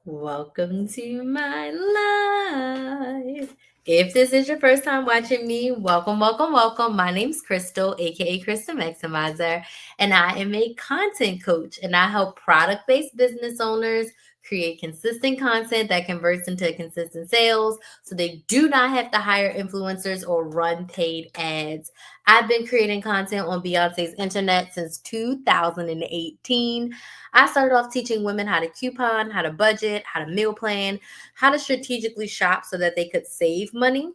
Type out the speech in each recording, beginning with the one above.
Welcome to my life. If this is your first time watching me, welcome, welcome, welcome. My name's Crystal, aka Crystal Maximizer, and I am a content coach. And I help product-based business owners create consistent content that converts into consistent sales so they do not have to hire influencers or run paid ads. I've been creating content on Beyonce's internet since 2018. I started off teaching women how to coupon, how to budget, how to meal plan, how to strategically shop so that they could save money.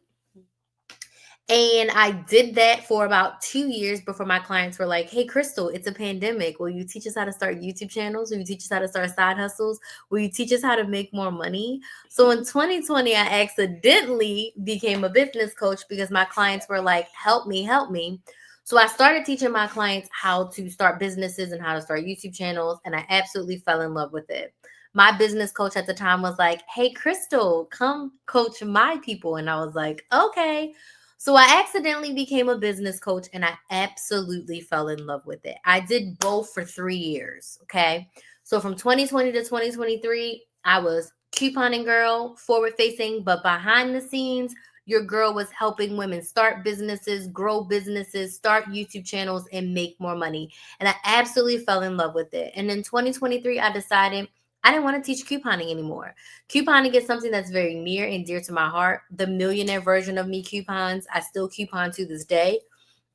And I did that for about 2 years before my clients were like, hey, Crystal, it's a pandemic. Will you teach us how to start YouTube channels? Will you teach us how to start side hustles? Will you teach us how to make more money? So in 2020, I accidentally became a business coach because my clients were like, help me, help me. So I started teaching my clients how to start businesses and how to start YouTube channels. And I absolutely fell in love with it. My business coach at the time was like, hey, Crystal, come coach my people. And I was like, okay. So I accidentally became a business coach and I absolutely fell in love with it. I did both for 3 years. Okay. So from 2020 to 2023, I was couponing girl, forward facing, but behind the scenes, your girl was helping women start businesses, grow businesses, start YouTube channels, and make more money. And I absolutely fell in love with it. And in 2023, I decided I didn't want to teach couponing anymore. Couponing is something that's very near and dear to my heart. The millionaire version of me coupons. I still coupon to this day.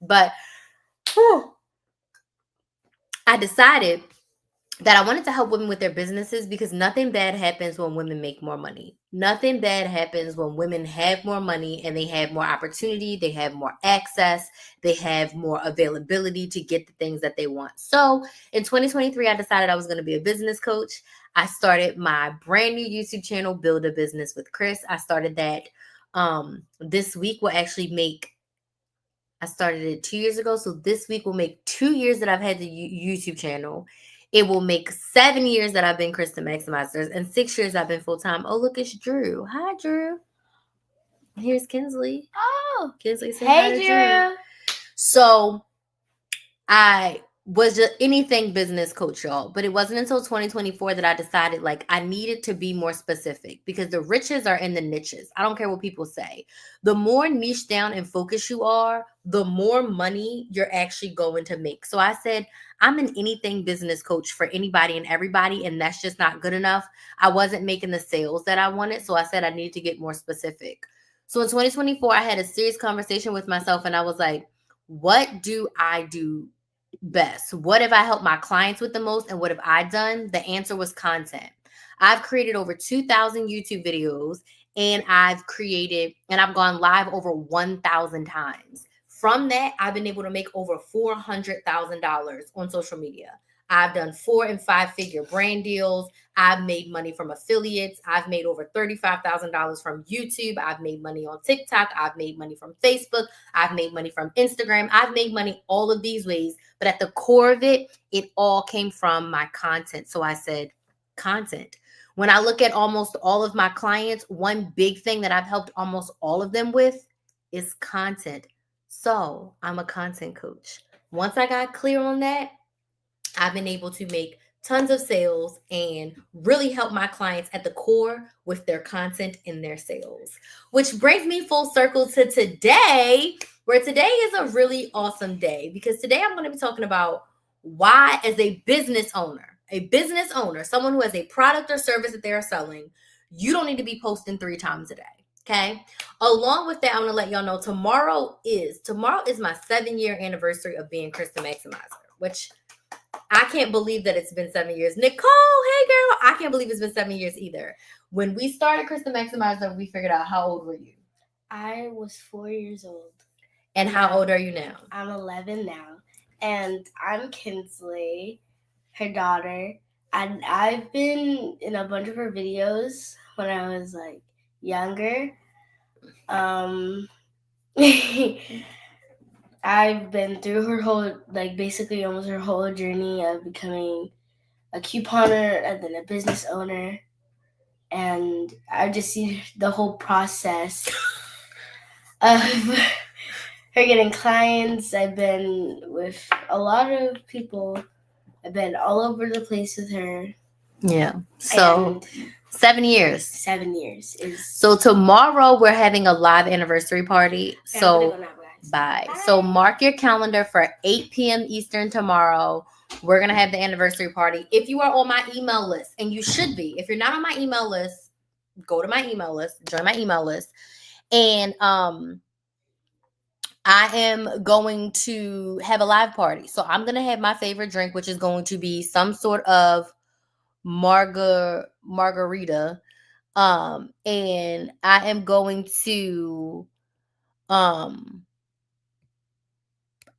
But I decided that I wanted to help women with their businesses because nothing bad happens when women make more money. Nothing bad happens when women have more money and they have more opportunity, they have more access, they have more availability to get the things that they want. So in 2023, I decided I was going to be a business coach. I started my brand new YouTube channel, Build a Business with Chris. I started that this week will actually make I started it 2 years ago. So this week will make 2 years that I've had the YouTube channel. It will make 7 years that I've been Krista Maximizers and 6 years I've been full time. Oh, look, it's Drew. Hi, Drew. Here's Kinsley. Oh, Kinsley, say hey, hi to Drew. So I was just anything business coach, y'all. But it wasn't until 2024 that I decided like I needed to be more specific because the riches are in the niches. I don't care what people say. The more niche down and focused you are, the more money you're actually going to make. So I said, I'm an anything business coach for anybody and everybody, and that's just not good enough. I wasn't making the sales that I wanted. So I said I needed to get more specific. So in 2024, I had a serious conversation with myself and I was like, what do I do best? What have I helped my clients with the most? And what have I done? The answer was content. I've created over 2,000 YouTube videos and I've gone live over 1,000 times. From that, I've been able to make over $400,000 on social media. I've done 4 and 5 figure brand deals. I've made money from affiliates. I've made over $35,000 from YouTube. I've made money on TikTok. I've made money from Facebook. I've made money from Instagram. I've made money all of these ways. But at the core of it, it all came from my content. So I said, content. When I look at almost all of my clients, one big thing that I've helped almost all of them with is content. So I'm a content coach. Once I got clear on that, I've been able to make tons of sales and really help my clients at the core with their content and their sales. Which brings me full circle to today, where today is a really awesome day because today I'm going to be talking about why, as a business owner, someone who has a product or service that they are selling, you don't need to be posting 3 times a day. Okay. Along with that, I want to let y'all know tomorrow is my 7-year anniversary of being Krista Maximizer, which I can't believe that it's been 7 years. Nicole, hey girl, I can't believe it's been 7 years either. When we started Krista Maximizer, we figured out how old were you? I was 4 years old. And how old are you now? I'm 11 now. And I'm Kinsley, her daughter. And I've been in a bunch of her videos when I was like younger. I've been through her whole, like basically almost her whole journey of becoming a couponer and then a business owner. And I've just seen the whole process of her getting clients. I've been with a lot of people. I've been all over the place with her. Yeah. So 7 years. 7 years is. So tomorrow we're having a live anniversary party. And I'm gonna So go now, guys. bye. So mark your calendar for 8 p.m. Eastern tomorrow. We're gonna have the anniversary party. If you are on my email list, and you should be, if you're not on my email list, go to my email list, join my email list, and I am going to have a live party. So I'm gonna have my favorite drink, which is going to be some sort of margarita. And I am going to um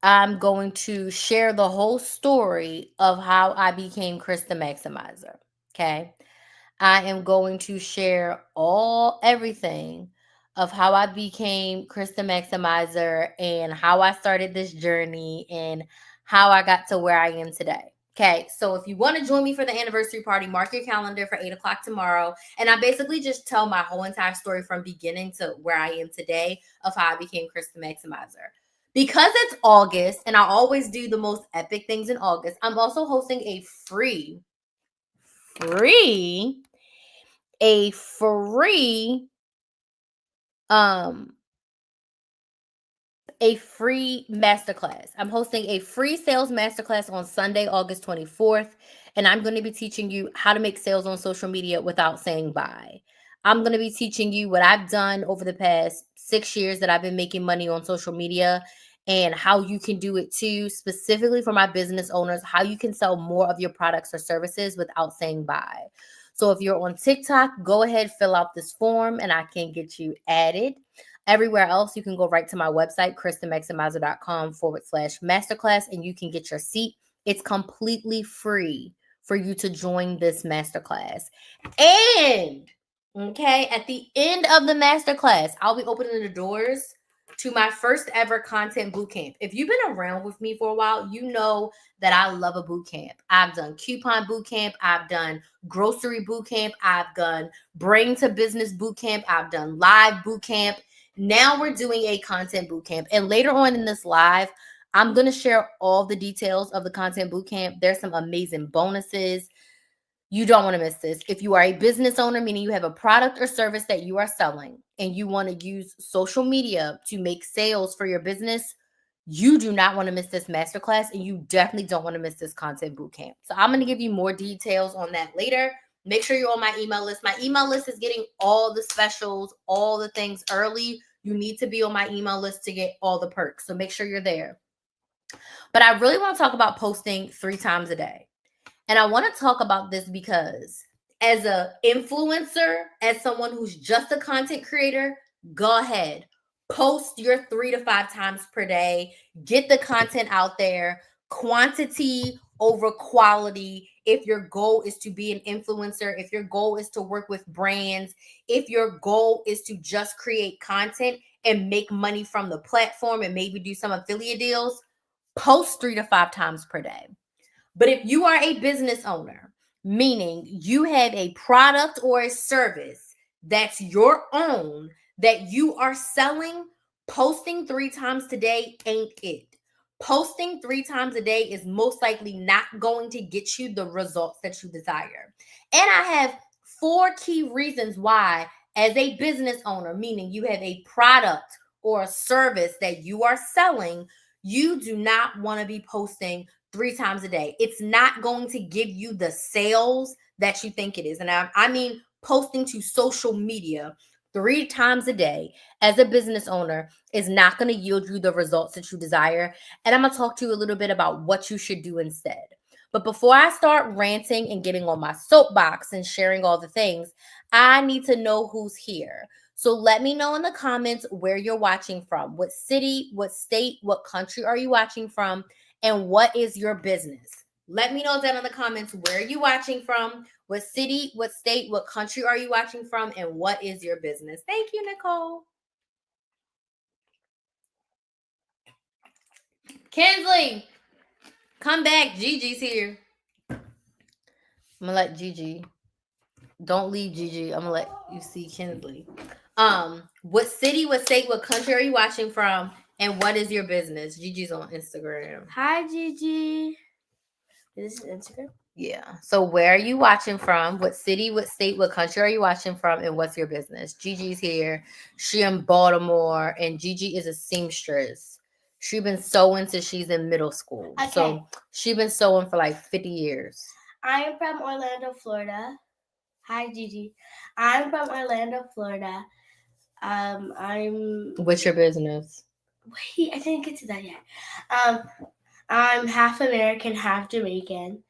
I'm going to share the whole story of how I became Chris the Maximizer. Okay. I am going to share everything of how I became Chris the Maximizer and how I started this journey and how I got to where I am today. Okay, so if you want to join me for the anniversary party, mark your calendar for 8 o'clock tomorrow. And I basically just tell my whole entire story from beginning to where I am today of how I became Chris the Maximizer. Because it's August and I always do the most epic things in August, I'm also hosting free a free um a free masterclass. I'm hosting a free sales masterclass on Sunday, August 24th, and I'm going to be teaching you how to make sales on social media without saying bye. I'm going to be teaching you what I've done over the past 6 years that I've been making money on social media and how you can do it too, specifically for my business owners, how you can sell more of your products or services without saying bye. So if you're on TikTok, go ahead, fill out this form, and I can get you added. Everywhere else, you can go right to my website, kristenmaximizer.com/masterclass, and you can get your seat. It's completely free for you to join this masterclass. And, okay, at the end of the masterclass, I'll be opening the doors to my first ever content boot camp. If you've been around with me for a while, you know that I love a boot camp. I've done coupon boot camp. I've done grocery boot camp. I've done brain to business boot camp. I've done live boot camp. Now we're doing a content boot camp. And later on in this live, I'm going to share all the details of the content boot camp. There's some amazing bonuses. You don't want to miss this. If you are a business owner, meaning you have a product or service that you are selling and you want to use social media to make sales for your business, you do not want to miss this masterclass, and you definitely don't want to miss this content boot camp. So I'm going to give you more details on that later. Make sure you're on my email list. My email list is getting all the specials, all the things early. You need to be on my email list to get all the perks. So make sure you're there. But I really want to talk about posting 3 times a day. And I want to talk about this because as an influencer, as someone who's just a content creator, go ahead. Post your 3 to 5 times per day. Get the content out there. Quantity over quality. If your goal is to be an influencer, if your goal is to work with brands, if your goal is to just create content and make money from the platform and maybe do some affiliate deals, post 3 to 5 times per day. But if you are a business owner, meaning you have a product or a service that's your own that you are selling, posting 3 times today ain't it. Posting 3 times a day is most likely not going to get you the results that you desire. And I have 4 key reasons why, as a business owner, meaning you have a product or a service that you are selling, you do not want to be posting 3 times a day. It's not going to give you the sales that you think it is. And I mean, posting to social media 3 times a day as a business owner is not going to yield you the results that you desire. And I'm going to talk to you a little bit about what you should do instead. But before I start ranting and getting on my soapbox and sharing all the things, I need to know who's here. So let me know in the comments where you're watching from. What city, what state, what country are you watching from? And what is your business? Let me know down in the comments where are you watching from, what city, what state, what country are you watching from, and what is your business? Thank you, Nicole. Kinsley, come back. Gigi's here. I'm gonna let Gigi. Don't leave, Gigi. I'm gonna let you see Kinsley. What city, what state, what country are you watching from, and what is your business? Gigi's on Instagram. Hi, Gigi. This is Instagram. Yeah. So where are you watching from? What city, what state, what country are you watching from? And what's your business? Gigi's here. She in Baltimore. And Gigi is a seamstress. She been sewing since she's in middle school. Okay. So she been sewing for like 50 years. I am from Orlando, Florida. Hi, Gigi. I'm from Orlando, Florida. What's your business? Wait, I didn't get to that yet. I'm half American, half Jamaican.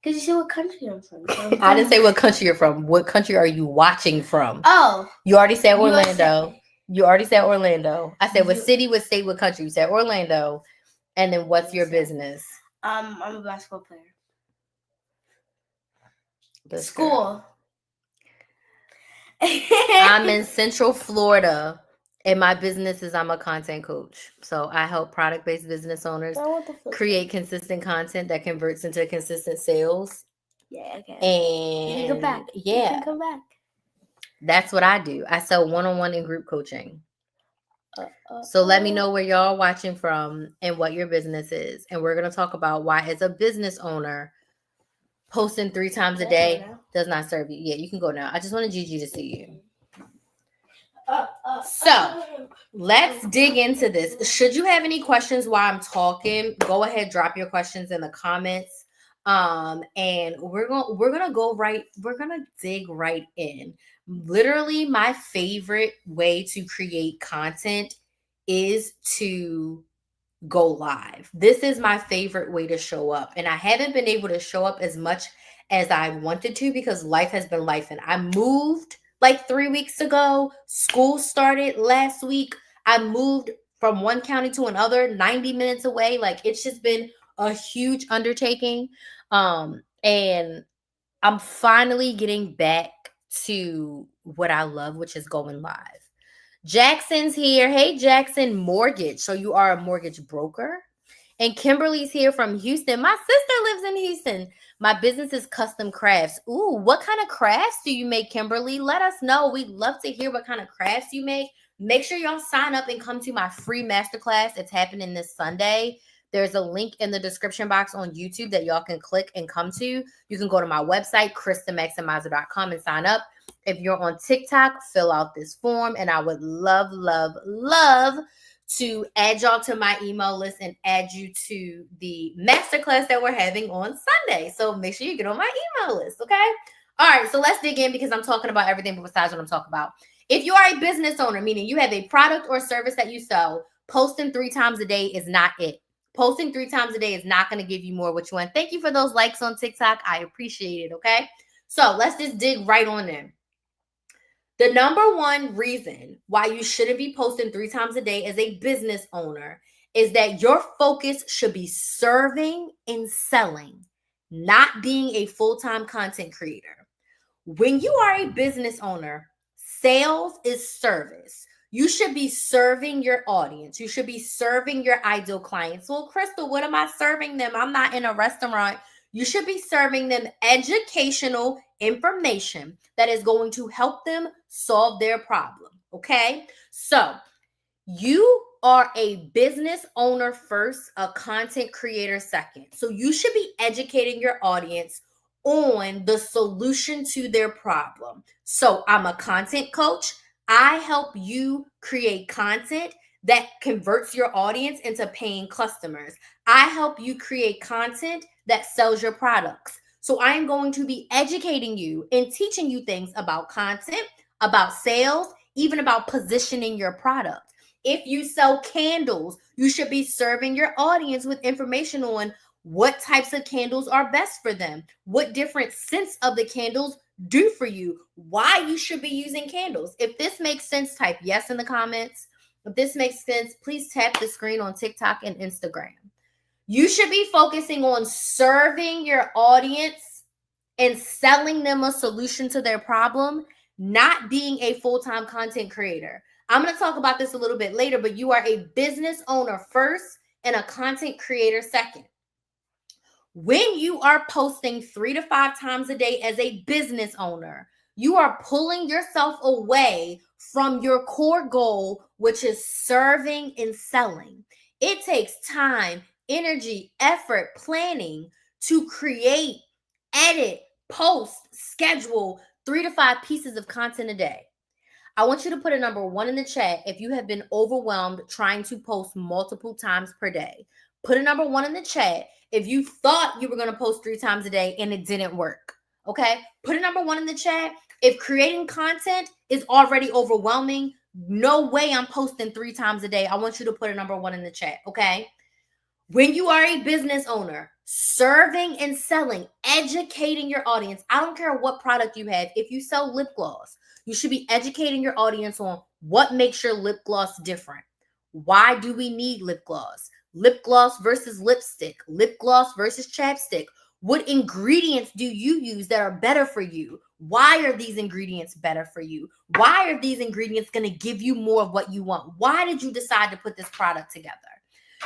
Because you said what country I'm from. So I didn't say what country you're from. What country are you watching from? Oh. You already said Orlando. USA. You already said Orlando. I said what city, what state, what country. You said Orlando. And then what's your business? I'm a basketball player. This School. Girl. I'm in Central Florida. And my business is I'm a content coach. So I help product-based business owners create consistent content that converts into consistent sales. Yeah, okay. And you can come back. Yeah. You can come back. That's what I do. I sell one-on-one and group coaching. So let me know where y'all watching from and what your business is. And we're going to talk about why, as a business owner, posting 3 times a day does not serve you. Yeah, you can go now. I just wanted Gigi to see you. So let's dig into this. Should you have any questions while I'm talking, go ahead, drop your questions in the comments. And we're gonna dig right in. Literally, my favorite way to create content is to go live. This is my favorite way to show up. And I haven't been able to show up as much as I wanted to because life has been life. And I moved like 3 weeks ago. School started last week. I moved from one county to another, 90 minutes away. Like, it's just been a huge undertaking. And I'm finally getting back to what I love, which is going live. Jackson's here. Hey, Jackson Mortgage. So you are a mortgage broker? And Kimberly's here from Houston. My sister lives in Houston. My business is custom crafts. Ooh, what kind of crafts do you make, Kimberly? Let us know. We'd love to hear what kind of crafts you make. Make sure y'all sign up and come to my free masterclass. It's happening this Sunday. There's a link in the description box on YouTube that y'all can click and come to. You can go to my website, KristaMaximizer.com, and sign up. If you're on TikTok, fill out this form, and I would love, love, love to add y'all to my email list and add you to the masterclass that we're having on Sunday. So make sure you get on my email list, okay? All right, so let's dig in because I'm talking about everything besides what I'm talking about. If you are a business owner, meaning you have a product or service that you sell, posting 3 times a day is not it. Posting 3 times a day is not going to give you more what you want. Thank you for those likes on TikTok. I appreciate it, okay? So let's just dig right on in. The number one reason why you shouldn't be posting 3 times a day as a business owner is that your focus should be serving and selling, not being a full-time content creator. When you are a business owner, sales is service. You should be serving your audience. You should be serving your ideal clients. Well, Crystal, what am I serving them? I'm not in a restaurant. You should be serving them educational information that is going to help them solve their problem. Okay? So you are a business owner first, a content creator second. So you should be educating your audience on the solution to their problem. So I'm a content coach. I help you create content that converts your audience into paying customers. I help you create content that sells your products. So I am going to be educating you and teaching you things about content, about sales, even about positioning your product. If you sell candles, you should be serving your audience with information on what types of candles are best for them, what different scents of the candles do for you, why you should be using candles. If this makes sense, type yes in the comments. If this makes sense, please tap the screen on TikTok and Instagram. You should be focusing on serving your audience and selling them a solution to their problem, not being a full-time content creator. I'm going to talk about this a little bit later, but you are a business owner first and a content creator second. When you are posting 3 to 5 times a day as a business owner, you are pulling yourself away from your core goal, which is serving and selling. It takes time, energy, effort, planning to create edit, post, schedule 3 to 5 pieces of content a day. I want you to put a number 1 in the chat if you have been overwhelmed trying to post multiple times per day. Put a number 1 in the chat if you thought you were going to post 3 times a day and it didn't work. Okay? Put a number 1 in the chat if creating content is already overwhelming. No way I'm posting 3 times a day. I want you to put a number 1 in the chat. Okay? When you are a business owner, serving and selling, educating your audience, I don't care what product you have. If you sell lip gloss, you should be educating your audience on what makes your lip gloss different. Why do we need lip gloss? Lip gloss versus lipstick, lip gloss versus chapstick. What ingredients do you use that are better for you? Why are these ingredients better for you? Why are these ingredients going to give you more of what you want? Why did you decide to put this product together?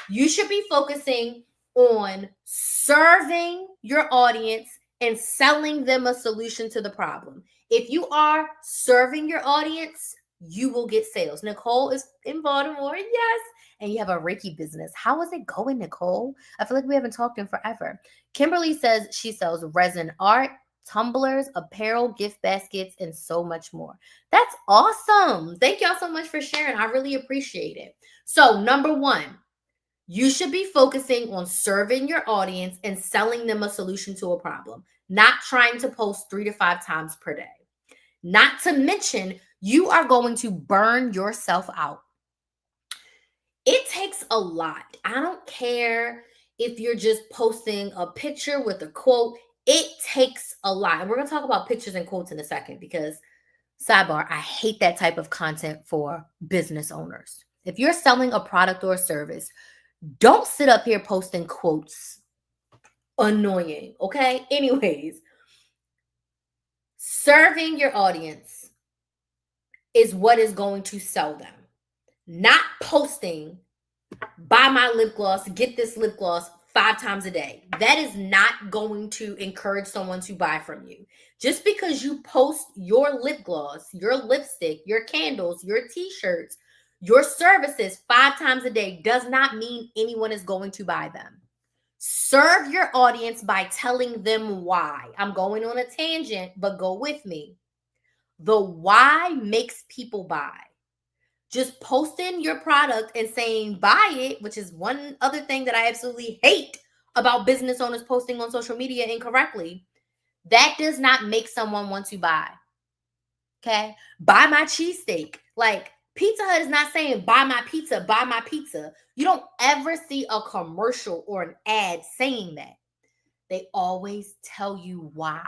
You should be focusing on serving your audience and selling them a solution to the problem. If you are serving your audience, you will get sales. Nicole is in Baltimore, yes. And you have a Reiki business. How is it going, Nicole? I feel like we haven't talked in forever. Kimberly says she sells resin art, tumblers, apparel, gift baskets, and so much more. That's awesome. Thank y'all so much for sharing. I really appreciate it. So, number 1, you should be focusing on serving your audience and selling them a solution to a problem, not trying to post 3 to 5 times per day. Not to mention, you are going to burn yourself out. It takes a lot. I don't care if you're just posting a picture with a quote. It takes a lot. And we're going to talk about pictures and quotes in a second because, sidebar, I hate that type of content for business owners. If you're selling a product or a service, don't sit up here posting quotes. Annoying, okay? Anyways, serving your audience is what is going to sell them. Not posting, buy my lip gloss, get this lip gloss 5 times a day. That is not going to encourage someone to buy from you. Just because you post your lip gloss, your lipstick, your candles, your t-shirts, your services 5 times a day does not mean anyone is going to buy them. Serve your audience by telling them why. I'm going on a tangent, but go with me. The why makes people buy. Just posting your product and saying buy it, which is one other thing that I absolutely hate about business owners posting on social media incorrectly, that does not make someone want to buy. Okay? Buy my cheesesteak. Like, Pizza Hut is not saying buy my pizza, buy my pizza. You don't ever see a commercial or an ad saying that. They always tell you why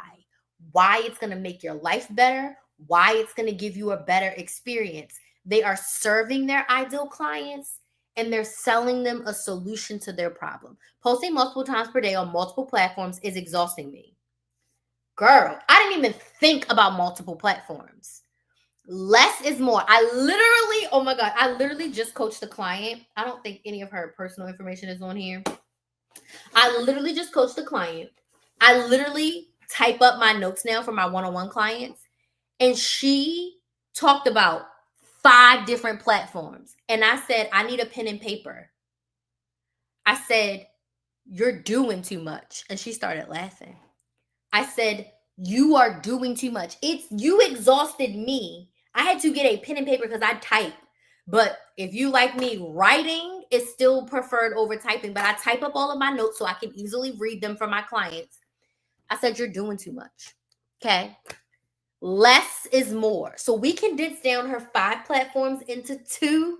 it's going to make your life better, why it's going to give you a better experience. They are serving their ideal clients and they're selling them a solution to their problem. Posting multiple times per day on multiple platforms is exhausting me. Girl, I didn't even think about multiple platforms. Less is more. Oh my God, I literally just coached a client. I don't think any of her personal information is on here. I literally just coached a client. I literally type up my notes now for my one-on-one clients. And she talked about 5 different platforms. And I said, I need a pen and paper. I said, you're doing too much. And she started laughing. I said, you are doing too much. You exhausted me. I had to get a pen and paper because I type. But if you like me, writing is still preferred over typing. But I type up all of my notes so I can easily read them for my clients. I said, you're doing too much. Okay. Less is more. So we condensed down her 5 platforms into 2.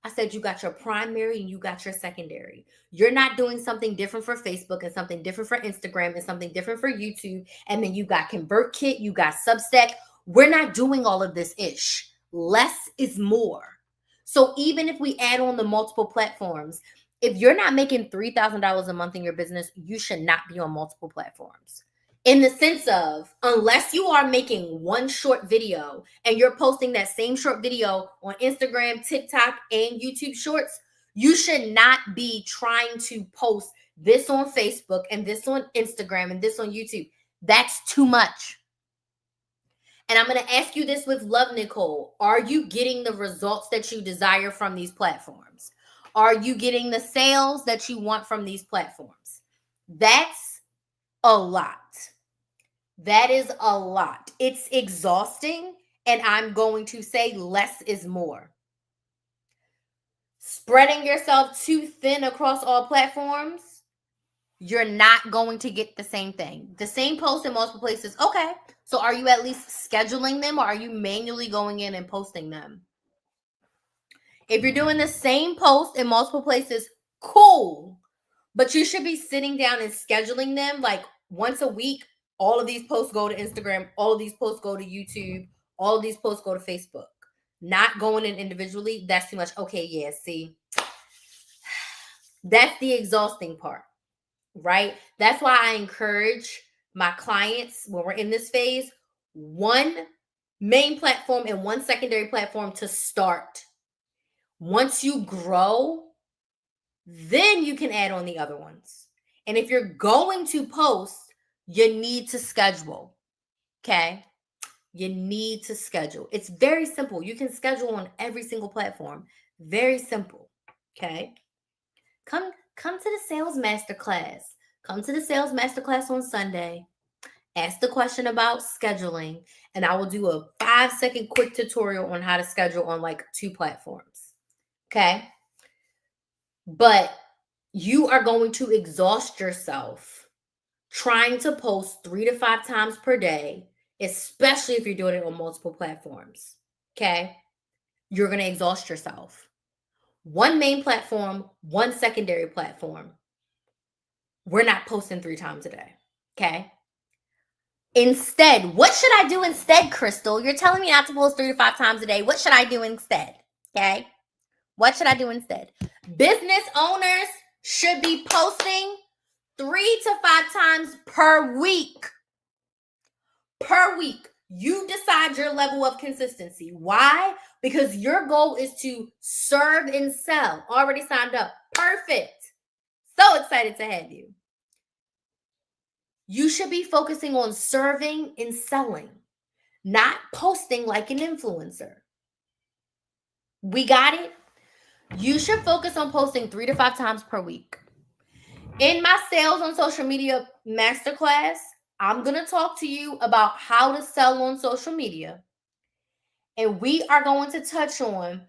I said, you got your primary and you got your secondary. You're not doing something different for Facebook and something different for Instagram and something different for YouTube. And then you got ConvertKit, you got Substack. We're not doing all of this ish. Less is more. So even if we add on the multiple platforms, if you're not making $3,000 a month in your business, you should not be on multiple platforms. In the sense of, unless you are making one short video and you're posting that same short video on Instagram, TikTok, and YouTube Shorts, you should not be trying to post this on Facebook and this on Instagram and this on YouTube. That's too much. And I'm going to ask you this with love, Nicole. Are you getting the results that you desire from these platforms? Are you getting the sales that you want from these platforms? That's a lot. That is a lot. It's exhausting. And I'm going to say less is more. Spreading yourself too thin across all platforms, you're not going to get the same thing. The same post in multiple places. Okay. So are you at least scheduling them, or are you manually going in and posting them? If you're doing the same post in multiple places, cool. But you should be sitting down and scheduling them like once a week. All of these posts go to Instagram. All of these posts go to YouTube. All of these posts go to Facebook. Not going in individually. That's too much. Okay, yeah, see. That's the exhausting part, right? That's why I encourage my clients when we're in this phase, one main platform and one secondary platform to start. Once you grow, then you can add on the other ones. And if you're going to post, you need to schedule. Okay? You need to schedule. It's very simple. You can schedule on every single platform. Very simple. Okay? Come to the sales masterclass. Come to the sales masterclass on Sunday. Ask the question about scheduling, and I will do a 5-second quick tutorial on how to schedule on like 2 platforms. Okay? But you are going to exhaust yourself trying to post 3 to 5 times per day, especially if you're doing it on multiple platforms. Okay? You're going to exhaust yourself. One main platform, one secondary platform. We're not posting 3 times a day. Okay? Instead, what should I do instead, Crystal? You're telling me not to post 3 to 5 times a day. What should I do instead? Okay? What should I do instead? Business owners should be posting 3 to 5 times per week. Per week. You decide your level of consistency. Why? Because your goal is to serve and sell. Already signed up. Perfect. So excited to have you. You should be focusing on serving and selling, not posting like an influencer. We got it? You should focus on posting 3 to 5 times per week. In my Sales on Social Media Masterclass, I'm going to talk to you about how to sell on social media. And we are going to touch on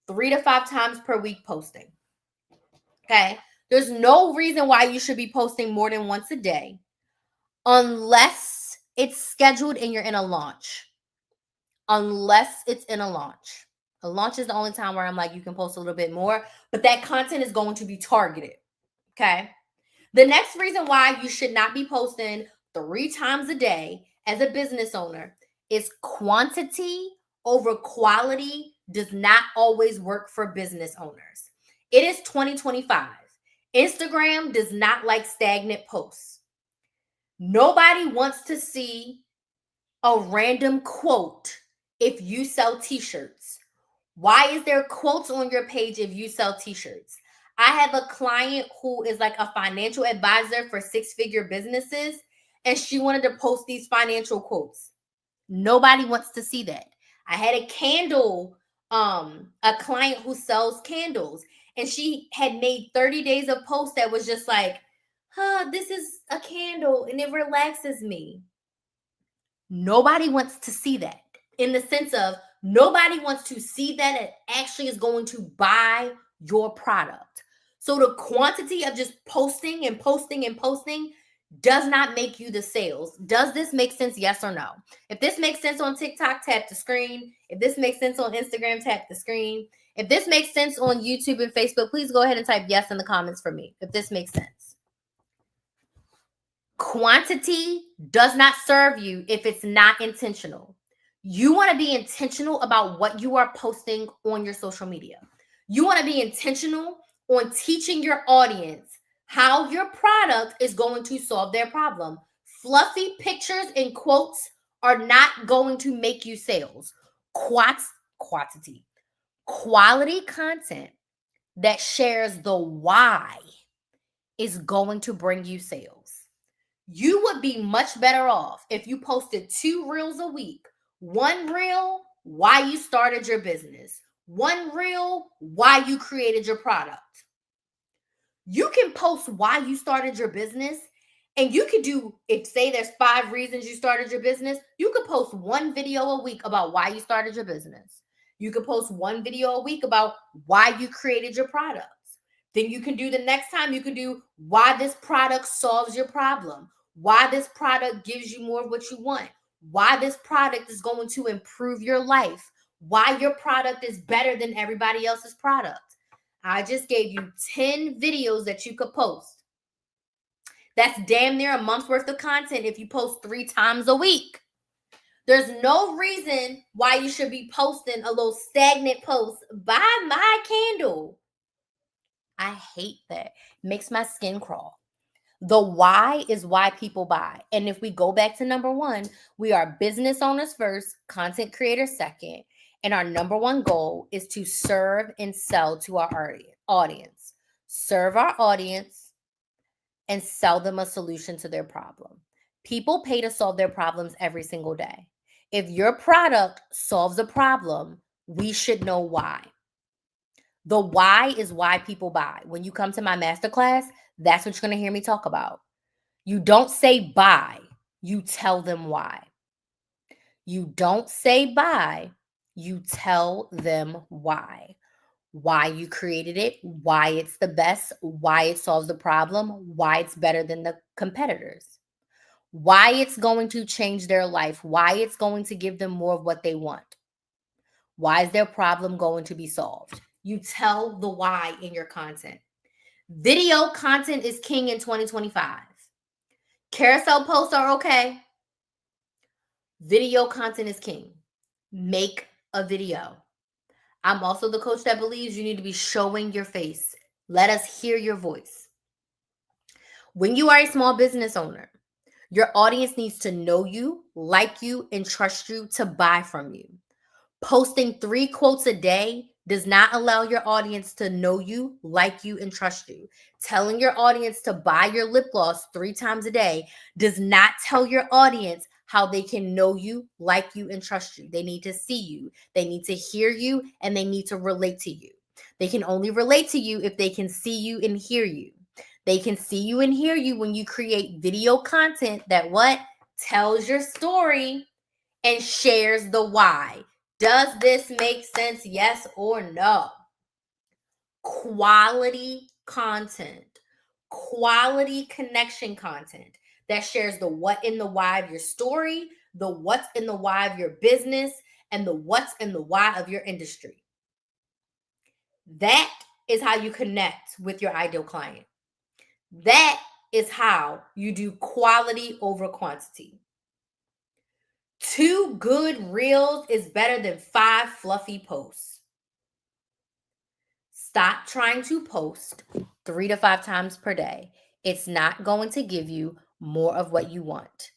3 to 5 times per week posting. Okay? There's no reason why you should be posting more than once a day unless it's scheduled and you're in a launch. Unless it's in a launch. A launch is the only time where I'm like, you can post a little bit more, but that content is going to be targeted. Okay? The next reason why you should not be posting 3 times a day as a business owner is quantity over quality does not always work for business owners. It is 2025. Instagram does not like stagnant posts. Nobody wants to see a random quote if you sell t-shirts. Why is there quotes on your page if you sell t-shirts? I have a client who is like a financial advisor for 6-figure businesses, and she wanted to post these financial quotes. Nobody wants to see that. I had a client who sells candles, and she had made 30 days of posts that was just like, this is a candle and it relaxes me. Nobody wants to see that, in the sense of nobody wants to see that it actually is going to buy your product. So the quantity of just posting and posting and posting does not make you the sales. Does this make sense? Yes or no? If this makes sense on TikTok, tap the screen. If this makes sense on Instagram, tap the screen. If this makes sense on YouTube and Facebook, please go ahead and type yes in the comments for me, if this makes sense. Quantity does not serve you if it's not intentional. You want to be intentional about what you are posting on your social media. You want to be intentional on teaching your audience how your product is going to solve their problem. Fluffy pictures and quotes are not going to make you sales. Quantity. Quality content that shares the why is going to bring you sales. You would be much better off if you posted 2 reels a week. 1 reel, why you started your business. 1 reel, why you created your product. You can post why you started your business And you could do, if say there's 5 reasons you started your business, you could post one video a week about why you started your business. You could post one video a week about why you created your products. Then you can do the next time, you can do why this product solves your problem, why this product gives you more of what you want, why this product is going to improve your life, why your product is better than everybody else's product. I just gave you 10 videos that you could post. That's damn near a month's worth of content if you post 3 times a week. There's no reason why you should be posting a little stagnant post. Buy my candle. I hate that. Makes my skin crawl. The why is why people buy. And if we go back to number 1, we are business owners first, content creators second. And our number 1 goal is to serve and sell to our audience. Serve our audience and sell them a solution to their problem. People pay to solve their problems every single day. If your product solves a problem, we should know why. The why is why people buy. When you come to my masterclass, that's what you're going to hear me talk about. You don't say buy, you tell them why. You don't say buy, you tell them why. Why you created it, why it's the best, why it solves the problem, why it's better than the competitors, why it's going to change their life, why it's going to give them more of what they want. Why is their problem going to be solved? You tell the why in your content. Video content is king in 2025. Carousel posts are okay. Video content is king. Make a video. I'm also the coach that believes you need to be showing your face. Let us hear your voice. When you are a small business owner, your audience needs to know you, like you, and trust you to buy from you. Posting 3 quotes a day does not allow your audience to know you, like you, and trust you. Telling your audience to buy your lip gloss 3 times a day does not tell your audience how they can know you, like you, and trust you. They need to see you, they need to hear you, and they need to relate to you. They can only relate to you if they can see you and hear you. They can see you and hear you when you create video content that what? Tells your story and shares the why. Does this make sense? Yes or no? Quality content, quality connection content that shares the what and the why of your story, the what's and the why of your business, and the what's and the why of your industry. That is how you connect with your ideal client. That is how you do quality over quantity. 2 good reels is better than 5 fluffy posts. Stop trying to post 3 to 5 times per day. It's not going to give you more of what you want.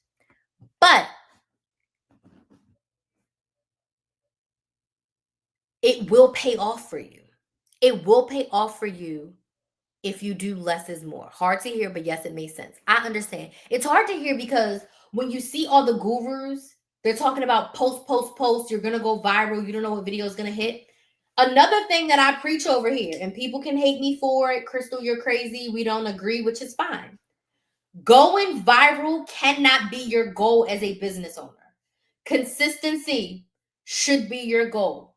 But it will pay off for you. It will pay off for you if you do less is more. Hard to hear, but yes, it makes sense. I understand. It's hard to hear because when you see all the gurus, they're talking about post, you're going to go viral, you don't know what video is going to hit. Another thing that I preach over here, and people can hate me for it, Crystal, you're crazy, we don't agree, which is fine. Going viral cannot be your goal as a business owner. Consistency should be your goal.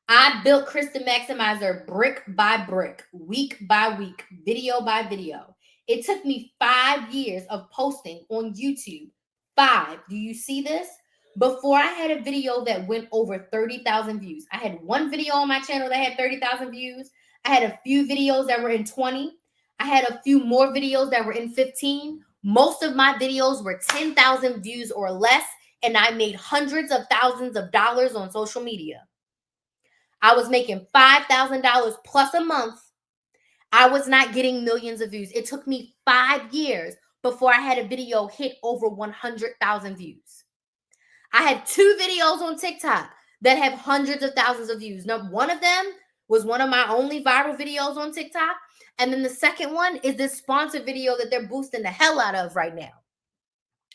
I built Kristen Maximizer brick by brick, week by week, video by video. It took me 5 years of posting on YouTube. 5. Do you see this? Before I had a video that went over 30,000 views. I had one video on my channel that had 30,000 views. I had a few videos that were in 20. I had a few more videos that were in 15. Most of my videos were 10,000 views or less, and I made hundreds of thousands of dollars on social media. I was making $5,000 plus a month. I was not getting millions of views. It took me 5 years before I had a video hit over 100,000 views. I had 2 videos on TikTok that have hundreds of thousands of views. Now, one of them was one of my only viral videos on TikTok. And then the second one is this sponsored video that they're boosting the hell out of right now.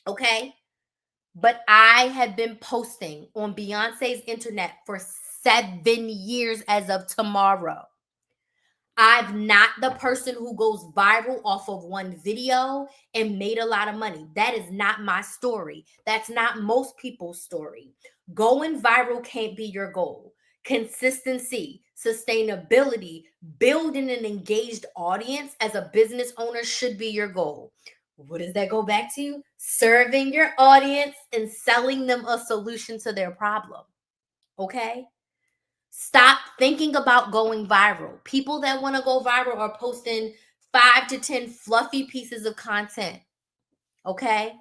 Okay? But I had been posting on Beyonce's internet for 7 years as of tomorrow. I'm not the person who goes viral off of one video and made a lot of money. That is not my story. That's not most people's story. Going viral can't be your goal. Consistency, sustainability, building an engaged audience as a business owner should be your goal. What does that go back to? Serving your audience and selling them a solution to their problem. Okay? Stop thinking about going viral. People that want to go viral are posting 5 to 10 fluffy pieces of content. Okay?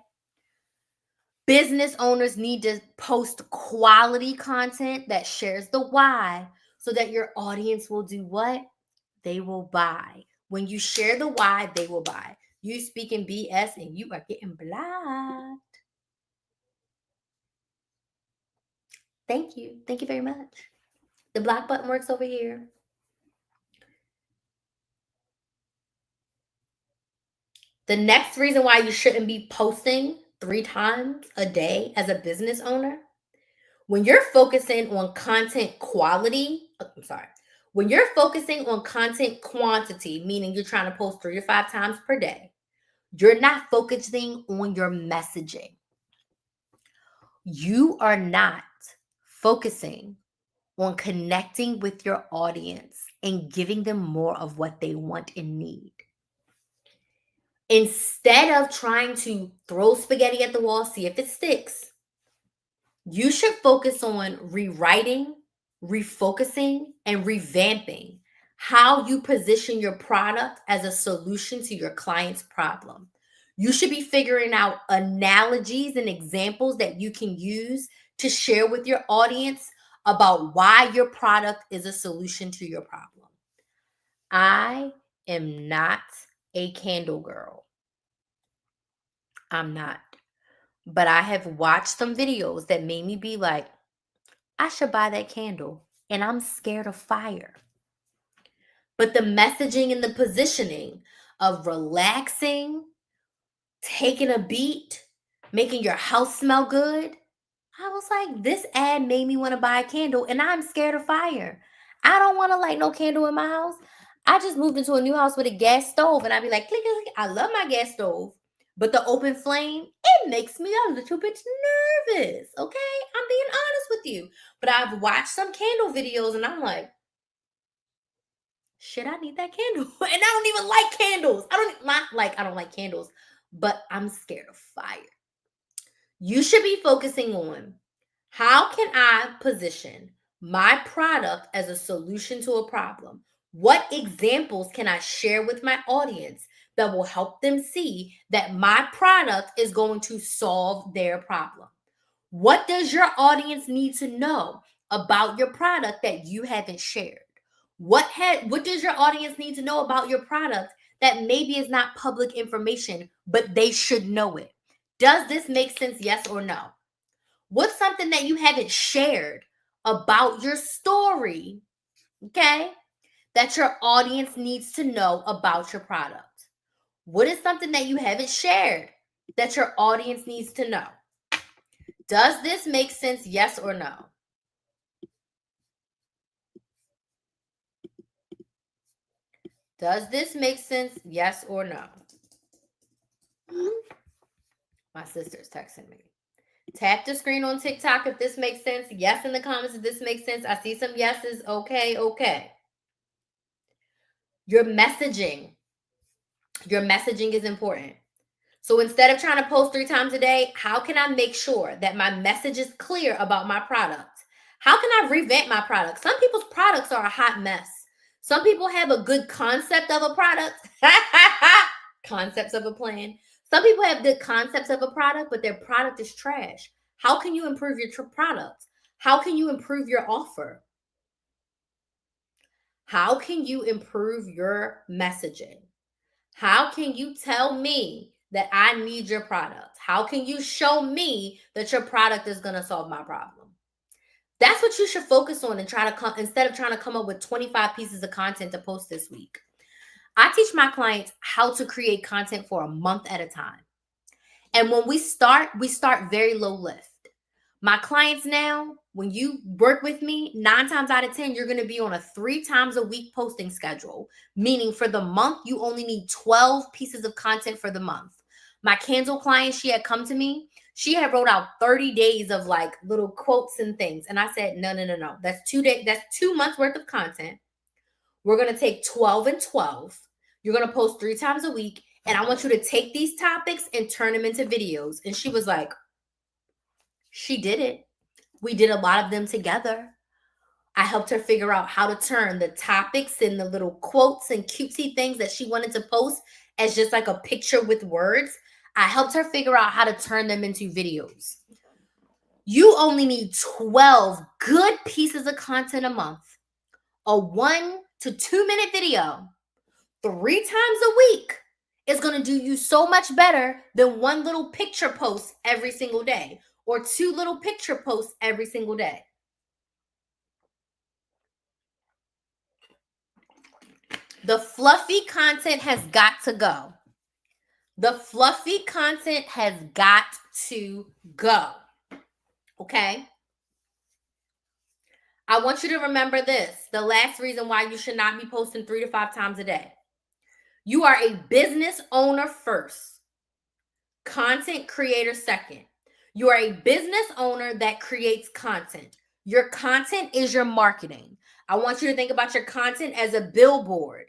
Business owners need to post quality content that shares the why so that your audience will do what? They will buy. When you share the why, they will buy. You speaking BS and you are getting blocked. Thank you. Thank you very much. The block button works over here. The next reason why you shouldn't be posting 3 times a day as a business owner, when you're focusing on content quality, when you're focusing on content quantity, meaning you're trying to post 3 to 5 times per day, you're not focusing on your messaging. You are not focusing on connecting with your audience and giving them more of what they want and need. Instead of trying to throw spaghetti at the wall, see if it sticks, you should focus on rewriting, refocusing, and revamping how you position your product as a solution to your client's problem. You should be figuring out analogies and examples that you can use to share with your audience about why your product is a solution to your problem. I am not a candle girl. I'm not. But I have watched some videos that made me be like, I should buy that candle. And I'm scared of fire. But the messaging and the positioning of relaxing, taking a beat, making your house smell good, I was like, this ad made me want to buy a candle, and I'm scared of fire. I don't want to light no candle in my house. I just moved into a new house with a gas stove, and I'd be like, click, click, click. I love my gas stove, but the open flame, it makes me a little bit nervous. Okay, I'm being honest with you. But I've watched some candle videos, and I'm like, shit, I need that candle, and I don't even like candles. I don't like candles, but I'm scared of fire. You should be focusing on how can I position my product as a solution to a problem? What examples can I share with my audience that will help them see that my product is going to solve their problem? What does your audience need to know about your product that you haven't shared? What does your audience need to know about your product that maybe is not public information, but they should know it? Does this make sense? Yes or no? What's something that you haven't shared about your story, okay, that your audience needs to know about your product? What is something that you haven't shared that your audience needs to know? Does this make sense? Yes or no? Does this make sense? Yes or no? My sister's texting me. Tap the screen on TikTok if this makes sense. Yes in the comments if this makes sense. I see some yeses. Okay, okay. Your messaging is important. So instead of trying to post 3 times a day, how can I make sure that my message is clear about my product? How can I revamp my product? Some people's products are a hot mess. Some people have a good concept of a product, concepts of a plan. Some people have good concepts of a product, but their product is trash. How can you improve your product? How can you improve your offer? How can you improve your messaging? How can you tell me that I need your product? How can you show me that your product is going to solve my problem? That's what you should focus on and try to come instead of trying to come up with 25 pieces of content to post this week. I teach my clients how to create content for a month at a time. And when we start very low lift. My clients now, when you work with me, 9 times out of 10, you're going to be on a 3 times a week posting schedule, meaning for the month, you only need 12 pieces of content for the month. My candle client, she had come to me. She had wrote out 30 days of like little quotes and things. And I said, no, no, no, no. That's 2 days. That's 2 months worth of content. We're going to take 12 and 12. You're going to post 3 times a week. And I want you to take these topics and turn them into videos. And she was like, she did it. We did a lot of them together. I helped her figure out how to turn the topics and the little quotes and cutesy things that she wanted to post as just like a picture with words. I helped her figure out how to turn them into videos. You only need 12 good pieces of content a month, a 1 to 2 minute video, 3 times a week is going to do you so much better than one little picture post every single day or 2 little picture posts every single day. The fluffy content has got to go. The fluffy content has got to go. Okay? I want you to remember this. The last reason why you should not be posting 3 to 5 times a day. You are a business owner first, content creator second. You are a business owner that creates content. Your content is your marketing. I want you to think about your content as a billboard.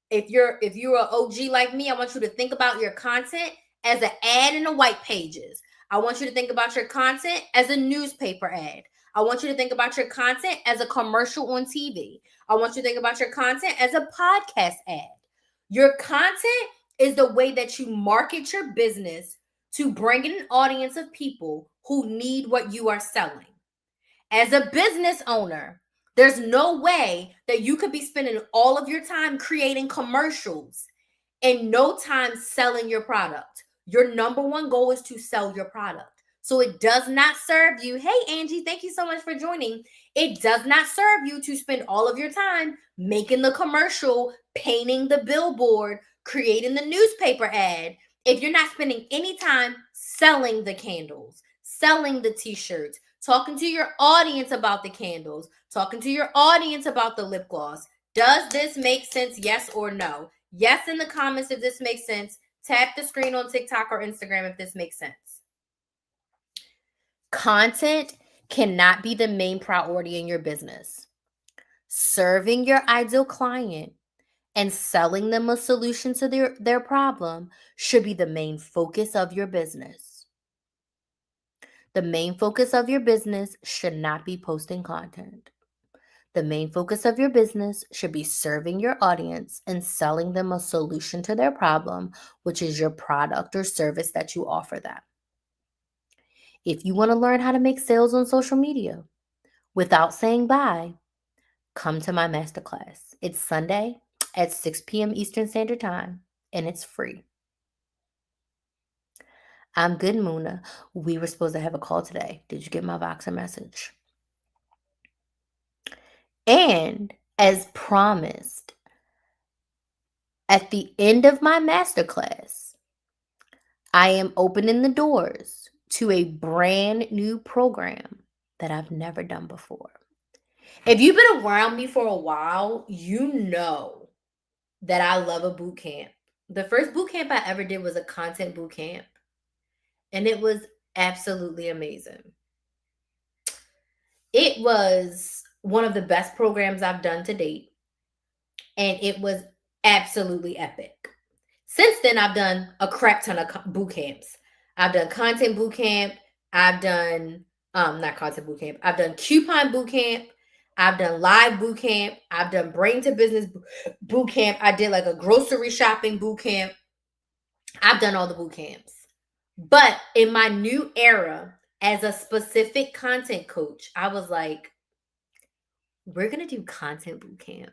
If you're an OG like me, I want you to think about your content as an ad in the white pages. I want you to think about your content as a newspaper ad. I want you to think about your content as a commercial on TV. I want you to think about your content as a podcast ad. Your content is the way that you market your business to bring in an audience of people who need what you are selling. As a business owner, there's no way that you could be spending all of your time creating commercials and no time selling your product. Your number one goal is to sell your product. So it does not serve you. Hey, Angie, thank you so much for joining. It does not serve you to spend all of your time making the commercial, painting the billboard, creating the newspaper ad, if you're not spending any time selling the candles, selling the t-shirts, talking to your audience about the candles, talking to your audience about the lip gloss. Does this make sense? Yes or no? Yes in the comments if this makes sense. Tap the screen on TikTok or Instagram if this makes sense. Content cannot be the main priority in your business. Serving your ideal client and selling them a solution to their problem should be the main focus of your business. The main focus of your business should not be posting content. The main focus of your business should be serving your audience and selling them a solution to their problem, which is your product or service that you offer them. If you want to learn how to make sales on social media without saying bye, come to my masterclass. It's Sunday at 6 p.m. Eastern Standard Time, and it's free. I'm good, Muna. We were supposed to have a call today. Did you get my Voxer message? And as promised, at the end of my masterclass, I am opening the doors to a brand new program that I've never done before. If you've been around me for a while, you know that I love a boot camp. The first boot camp I ever did was a content boot camp, and it was absolutely amazing. It was one of the best programs I've done to date, and it was absolutely epic. Since then, I've done a crap ton of boot camps. I've done content boot camp. I've done not content boot camp. I've done coupon boot camp. I've done live boot camp. I've done brain to business boot camp. I did like a grocery shopping boot camp. I've done all the boot camps. But in my new era as a specific content coach, I was like, we're going to do content boot camp.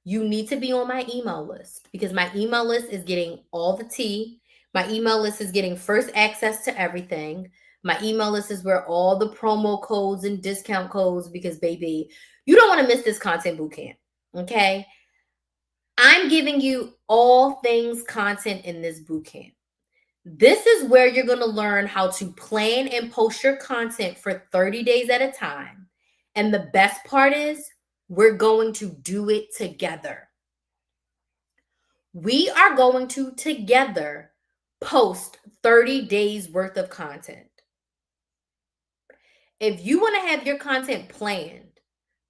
You need to be on my email list because my email list is getting all the tea. My email list is getting first access to everything. My email list is where all the promo codes and discount codes, because baby, you don't want to miss this content boot camp. Okay. I'm giving you all things content in this boot camp. This is where you're going to learn how to plan and post your content for 30 days at a time. And the best part is, we're going to do it together. We are going to together post 30 days worth of content. If you want to have your content planned,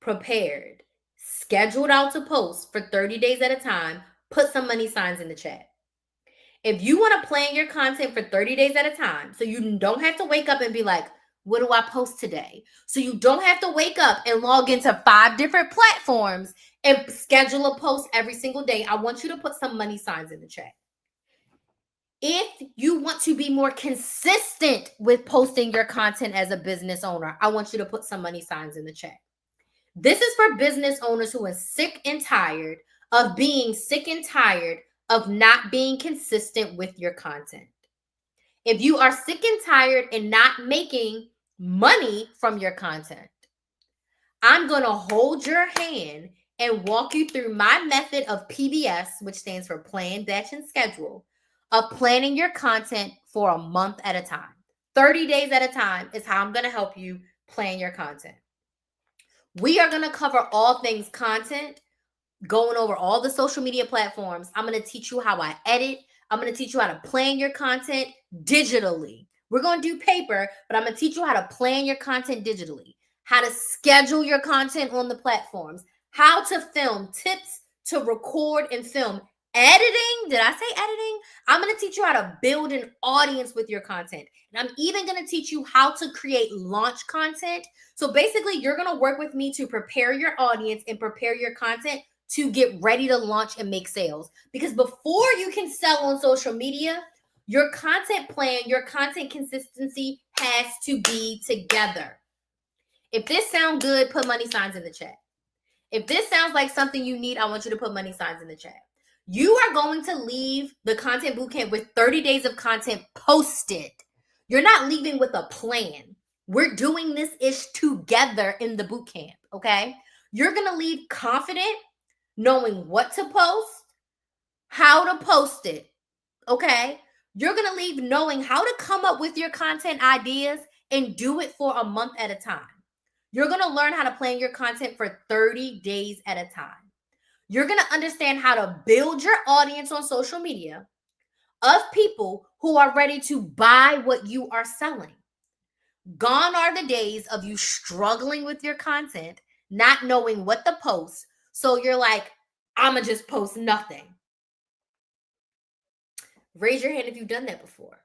prepared, scheduled out to post for 30 days at a time, put some money signs in the chat. If you want to plan your content for 30 days at a time, so you don't have to wake up and be like, what do I post today? So you don't have to wake up and log into 5 different platforms and schedule a post every single day. I want you to put some money signs in the chat. If you want to be more consistent with posting your content as a business owner, I want you to put some money signs in the chat. This is for business owners who are sick and tired of being sick and tired of not being consistent with your content. If you are sick and tired and not making money from your content, I'm going to hold your hand and walk you through my method of PBS, which stands for Plan, Dash, and Schedule, of planning your content for a month at a time. 30 days at a time is how I'm going to help you plan your content. We are going to cover all things content, going over all the social media platforms. I'm going to teach you how I edit. I'm going to teach you how to plan your content digitally. We're going to do paper, but I'm going to teach you how to plan your content digitally, how to schedule your content on the platforms, how to film, tips to record and film. Editing, did I say editing? I'm going to teach you how to build an audience with your content. And I'm even going to teach you how to create launch content. So basically, you're going to work with me to prepare your audience and prepare your content to get ready to launch and make sales. Because before you can sell on social media, your content plan, your content consistency has to be together. If this sounds good, put money signs in the chat. If this sounds like something you need, I want you to put money signs in the chat. You are going to leave the content bootcamp with 30 days of content posted. You're not leaving with a plan. We're doing this ish together in the bootcamp, okay? You're going to leave confident, knowing what to post, how to post it, okay? You're going to leave knowing how to come up with your content ideas and do it for a month at a time. You're going to learn how to plan your content for 30 days at a time. You're going to understand how to build your audience on social media of people who are ready to buy what you are selling. Gone are the days of you struggling with your content, not knowing what to post. So you're like, I'm going to just post nothing. Raise your hand if you've done that before.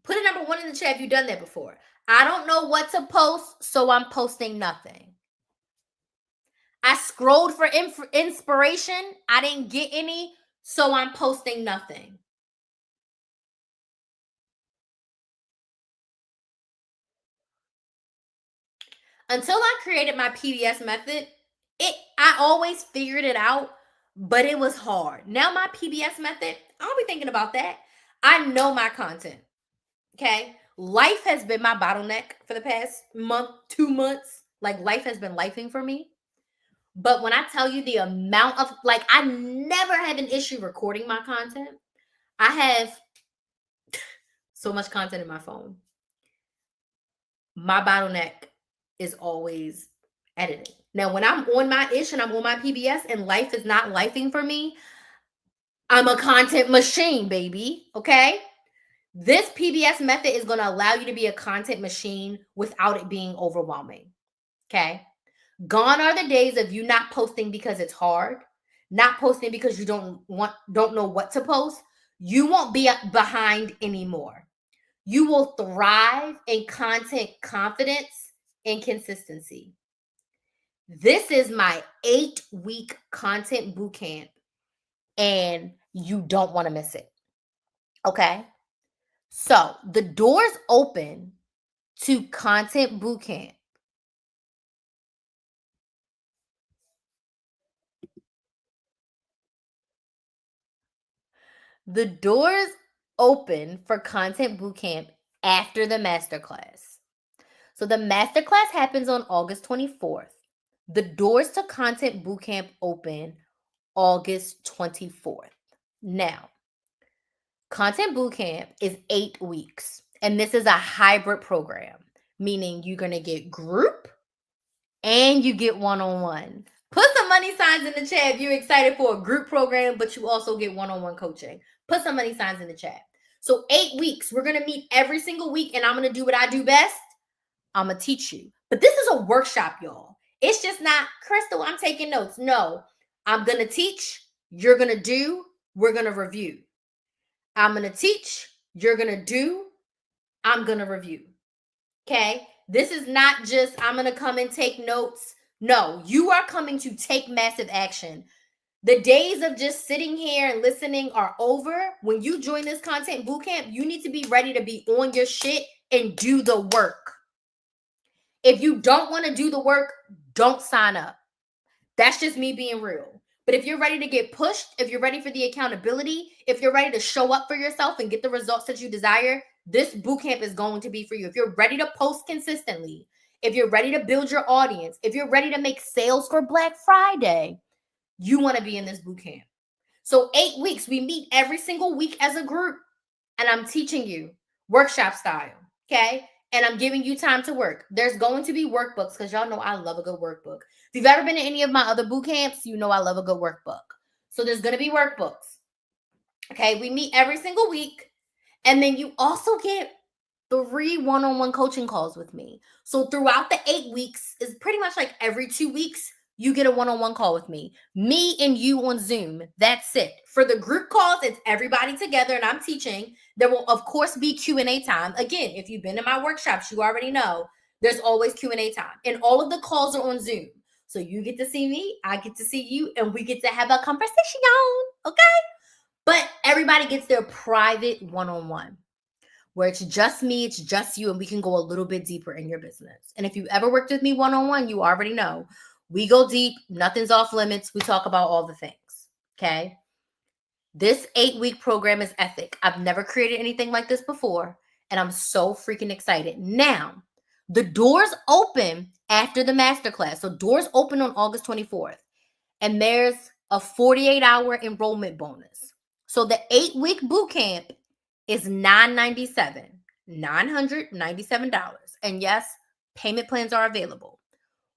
Put a number 1 in the chat if you've done that before. I don't know what to post, so I'm posting nothing. I scrolled for inspiration. I didn't get any, so I'm posting nothing. Until I created my PBS method, I always figured it out, but it was hard. Now my PBS method, I'll be thinking about that. I know my content. Okay. Life has been my bottleneck for the past month, 2 months. Like life has been lifing for me. But when I tell you the amount of, like, I never had an issue recording my content. I have so much content in my phone. My bottleneck is always editing. Now, when I'm on my ish and I'm on my PBS and life is not lifing for me, I'm a content machine, baby. Okay. This PBS method is going to allow you to be a content machine without it being overwhelming. Okay. Gone are the days of you not posting because it's hard, not posting because you don't know what to post. You won't be behind anymore. You will thrive in content confidence and consistency. This is my 8-week content bootcamp, and you don't want to miss it. Okay? So the doors open to content bootcamp. The doors open for content bootcamp after the masterclass. So the masterclass happens on August 24th. The doors to content bootcamp open August 24th. Now, Content Bootcamp is 8 weeks, and this is a hybrid program, meaning you're going to get group and you get one-on-one. Put some money signs in the chat if you're excited for a group program, but you also get one-on-one coaching. Put some money signs in the chat. So 8 weeks, we're going to meet every single week, and I'm going to do what I do best. I'm going to teach you. But this is a workshop, y'all. It's just not, Crystal, I'm taking notes. No, I'm going to teach, you're going to do, we're going to review. I'm going to teach, you're going to do, I'm going to review. Okay? This is not just, I'm going to come and take notes. No, you are coming to take massive action. The days of just sitting here and listening are over. When you join this content bootcamp, you need to be ready to be on your shit and do the work. If you don't want to do the work, don't sign up. That's just me being real. But if you're ready to get pushed, if you're ready for the accountability, if you're ready to show up for yourself and get the results that you desire, this bootcamp is going to be for you. If you're ready to post consistently, if you're ready to build your audience, if you're ready to make sales for Black Friday, you want to be in this bootcamp. So 8 weeks, we meet every single week as a group, and I'm teaching you workshop style, okay? And I'm giving you time to work. There's going to be workbooks because y'all know I love a good workbook. If you've ever been to any of my other boot camps, you know I love a good workbook. So there's going to be workbooks. Okay, we meet every single week. And then you also get 3 one-on-one coaching calls with me. So throughout the 8 weeks is pretty much like every 2 weeks, you get a one-on-one call with me. Me and you on Zoom. That's it. For the group calls, it's everybody together and I'm teaching. There will, of course, be Q&A time. Again, if you've been in my workshops, you already know there's always Q&A time. And all of the calls are on Zoom. So you get to see me, I get to see you, and we get to have a conversation, okay? But everybody gets their private one-on-one where it's just me, it's just you, and we can go a little bit deeper in your business. And if you've ever worked with me one-on-one, you already know. We go deep, nothing's off limits. We talk about all the things, okay? This 8-week program is epic. I've never created anything like this before, and I'm so freaking excited. Now, the doors open after the masterclass. So doors open on August 24th, and there's a 48-hour enrollment bonus. So the 8-week boot camp is $997. And yes, payment plans are available.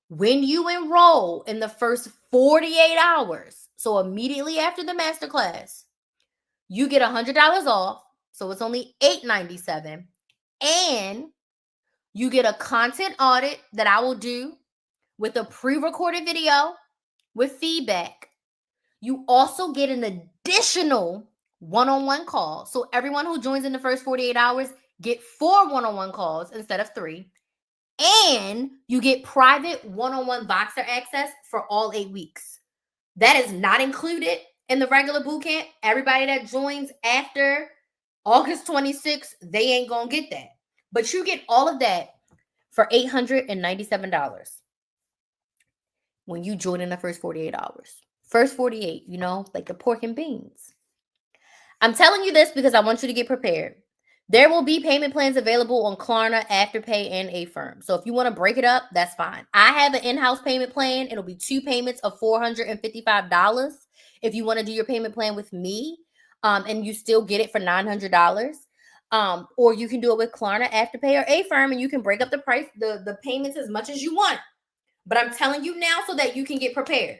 When you enroll in the first 48 hours, so immediately after the masterclass, you get $100 off. So it's only $897. And you get a content audit that I will do with a pre-recorded video with feedback. You also get an additional one-on-one call. So everyone who joins in the first 48 hours get 4 one-on-one calls instead of 3. And you get private one-on-one Voxer access for all 8 weeks. That is not included in the regular bootcamp. Everybody that joins after August 26th, they ain't gonna get that. But you get all of that for $897 when you join in the first 48 hours. First 48, like the pork and beans. I'm telling you this because I want you to get prepared. There will be payment plans available on Klarna, Afterpay, and Affirm. So if you want to break it up, that's fine. I have an in-house payment plan. It'll be 2 payments of $455 if you want to do your payment plan with me, and you still get it for $900. Or you can do it with Klarna, Afterpay, or Affirm, and you can break up the price, the payments as much as you want. But I'm telling you now so that you can get prepared.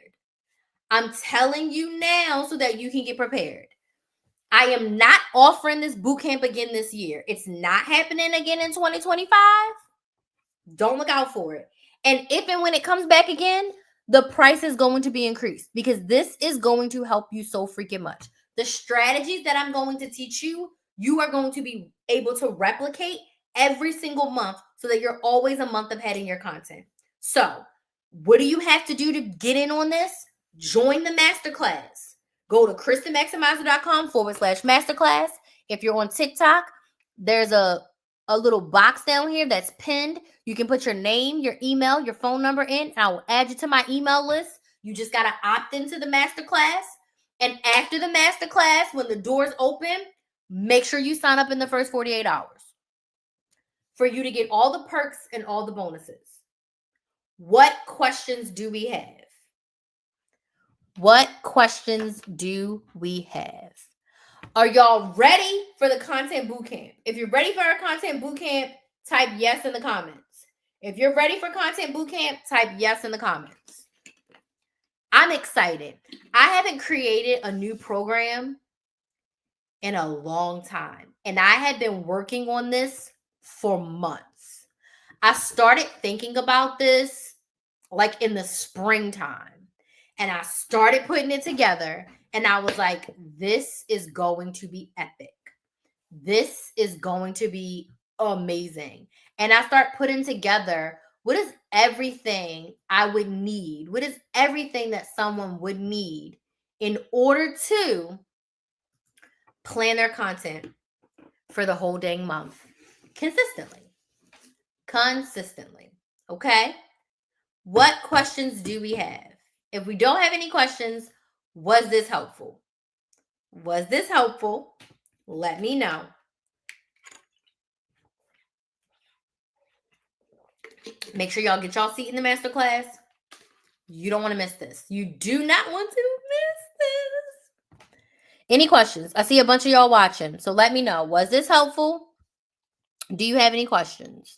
I'm telling you now so that you can get prepared. I am not offering this bootcamp again this year. It's not happening again in 2025. Don't look out for it. And if and when it comes back again, the price is going to be increased because this is going to help you so freaking much. The strategies that I'm going to teach you, you are going to be able to replicate every single month so that you're always a month ahead in your content. So, what do you have to do to get in on this? Join the masterclass. Go to KristenMaximizer.com/masterclass. If you're on TikTok, there's a little box down here that's pinned. You can put your name, your email, your phone number in, and I will add you to my email list. You just got to opt into the masterclass. And after the masterclass, when the doors open, make sure you sign up in the first 48 hours for you to get all the perks and all the bonuses. What questions do we have? What questions do we have? Are y'all ready for the content bootcamp? If you're ready for our content bootcamp, type yes in the comments. If you're ready for content bootcamp, type yes in the comments. I'm excited. I haven't created a new program in a long time, and I had been working on this for months. I started thinking about this like in the springtime, and I started putting it together, and I was like, this is going to be epic. This is going to be amazing. And I start putting together what is everything I would need? What is everything that someone would need in order to plan their content for the whole dang month consistently? Consistently. Okay? What questions do we have? If we don't have any questions, was this helpful? Was this helpful? Let me know. Make sure y'all get y'all seat in the masterclass. You don't want to miss this. You do not want to miss this. Any questions? I see a bunch of y'all watching, so let me know. Was this helpful? Do you have any questions?